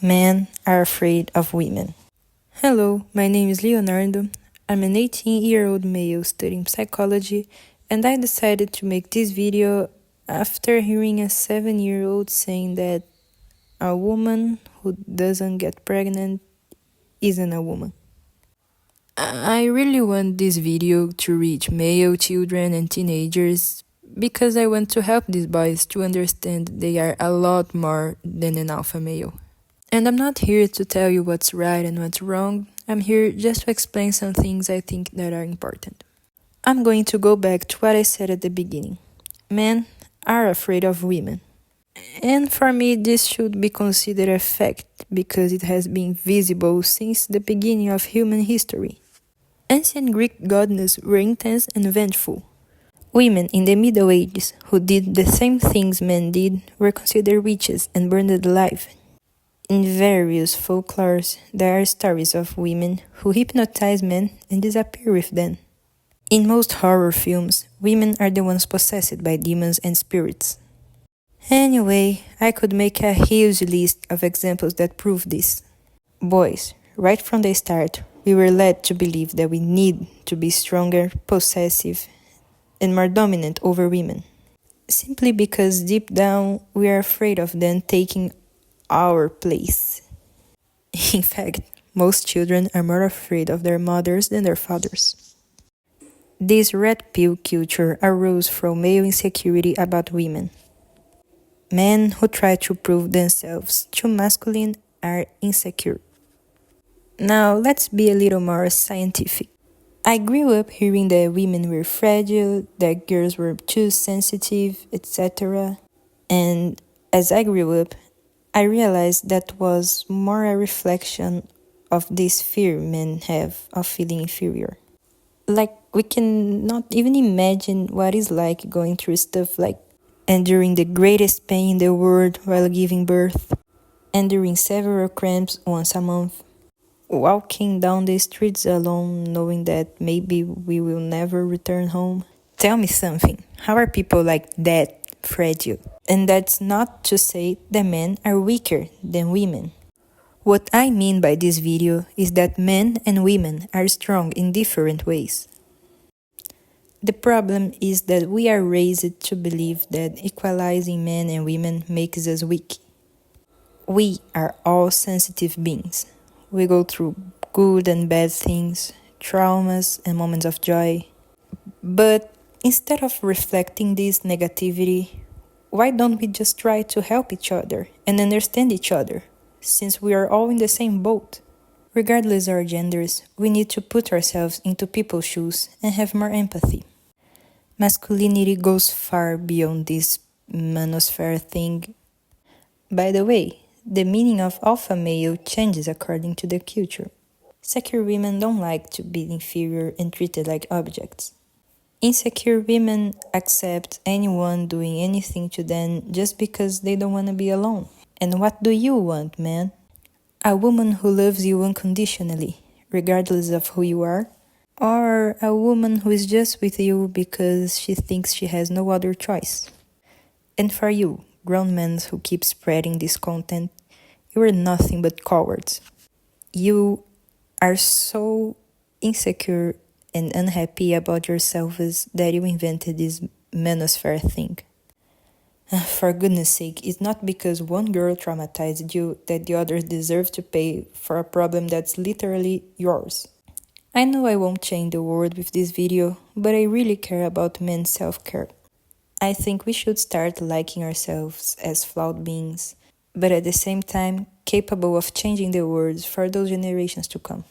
Men are afraid of women. Hello, my name is Leonardo. I'm an 18-year-old male studying psychology, and I decided to make this video after hearing a 7-year-old saying that a woman who doesn't get pregnant isn't a woman. I really want this video to reach male children and teenagers because I want to help these boys to understand they are a lot more than an alpha male. And I'm not here to tell you what's right and what's wrong. I'm here just to explain some things I think that are important. I'm going to go back to what I said at the beginning. Men are afraid of women. And for me, this should be considered a fact because it has been visible since the beginning of human history. Ancient Greek goddesses were intense and vengeful. Women in the Middle Ages who did the same things men did were considered witches and burned alive. In various folklores, there are stories of women who hypnotize men and disappear with them. In most horror films, women are the ones possessed by demons and spirits. Anyway, I could make a huge list of examples that prove this. Boys, right from the start, we were led to believe that we need to be stronger, possessive, and more dominant over women. Simply because deep down, we are afraid of them taking our place. In fact, most children are more afraid of their mothers than their fathers. This red pill culture arose from male insecurity about women. Men who try to prove themselves too masculine are insecure. Now, let's be a little more scientific. I grew up hearing that women were fragile, that girls were too sensitive, etc. And as I grew up, I realized that was more a reflection of this fear men have of feeling inferior. Like, we cannot even imagine what it's like going through stuff like enduring the greatest pain in the world while giving birth, enduring several cramps once a month, walking down the streets alone knowing that maybe we will never return home. Tell me something, how are people like that fragile? And that's not to say that men are weaker than women. What I mean by this video is that men and women are strong in different ways. The problem is that we are raised to believe that equalizing men and women makes us weak. We are all sensitive beings. We go through good and bad things, traumas and moments of joy. But instead of reflecting this negativity, why don't we just try to help each other and understand each other, since we are all in the same boat? Regardless of our genders, we need to put ourselves into people's shoes and have more empathy. Masculinity goes far beyond this MANOSPHERE thing. By the way, the meaning of alpha male changes according to the culture. Secure women don't like to be inferior and treated like objects. Insecure women accept anyone doing anything to them just because they don't want to be alone. And what do you want, man? A woman who loves you unconditionally, regardless of who you are? Or a woman who is just with you because she thinks she has no other choice? And for you, grown men who keep spreading this content, you are nothing but cowards. You are so insecure and unhappy about yourselves that you invented this MANOSPHERE thing. For goodness sake, it's not because one girl traumatized you that the others deserve to pay for a problem that's literally yours. I know I won't change the world with this video, but I really care about men's self-care. I think we should start liking ourselves as flawed beings, but at the same time, capable of changing the world for those generations to come.